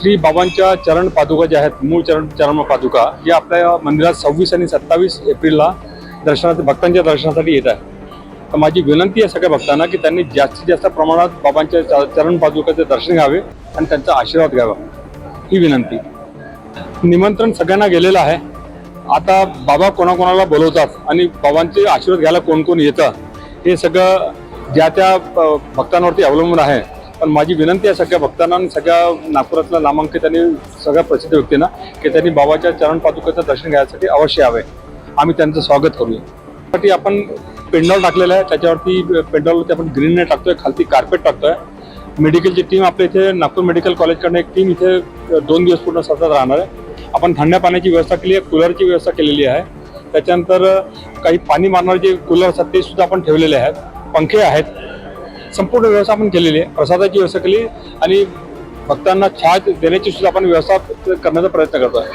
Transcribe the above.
श्री बाबांच्या चरण पादुका ज्या आहेत, मूळ चरण पादुका या आपल्या मंदिरात 26 आणि 27 एप्रिलला भक्तांच्या दर्शनासाठी येत आहे. तर माझी विनंती आहे सगळ्या भक्तांना की त्यांनी जास्तीत जास्त प्रमाणात बाबांच्या चरण पादुकाचे दर्शन घ्यावे आणि त्यांचा आशीर्वाद घ्यावा, ही विनंती. निमंत्रण सगळ्यांना गेलेलं आहे. आता बाबा कोणाकोणाला बोलवतात आणि बाबांचे आशीर्वाद घ्यायला कोण कोण येतं हे सगळं ज्या त्या भक्तांवरती अवलंबून आहे. पण माझी विनंती आहे सगळ्या भक्तांना आणि सगळ्या नागपुरातल्या नामांकित आणि सगळ्या प्रसिद्ध व्यक्तींना की त्यांनी बाबाच्या चरण पादुकाचं दर्शन घ्यायसाठी अवश्य यावे. आम्ही त्यांचं स्वागत करूया. त्यासाठी आपण पेंडॉल टाकलेलं आहे, त्याच्यावरती पेंडॉलवरती आपण ग्रीन नेट टाकतोय, खालती कार्पेट टाकतोय. मेडिकलची टीम आपल्या इथे नागपूर मेडिकल कॉलेजकडनं एक टीम इथे 2 दिवस पूर्ण सतत राहणार आहे. आपण थंड पाण्याची व्यवस्था केली आहे, कूलरची व्यवस्था केलेली आहे. त्याच्यानंतर काही पाणी मारणारे जे कूलर असतात ते सुद्धा आपण ठेवलेले आहेत. पंखे आहेत, संपूर्ण व्यवस्था आपण केलेली आहे. प्रसादाची व्यवस्था केली आणि भक्तांना चहा देण्याची सुद्धा आपण व्यवस्था करण्याचा प्रयत्न करतो आहे.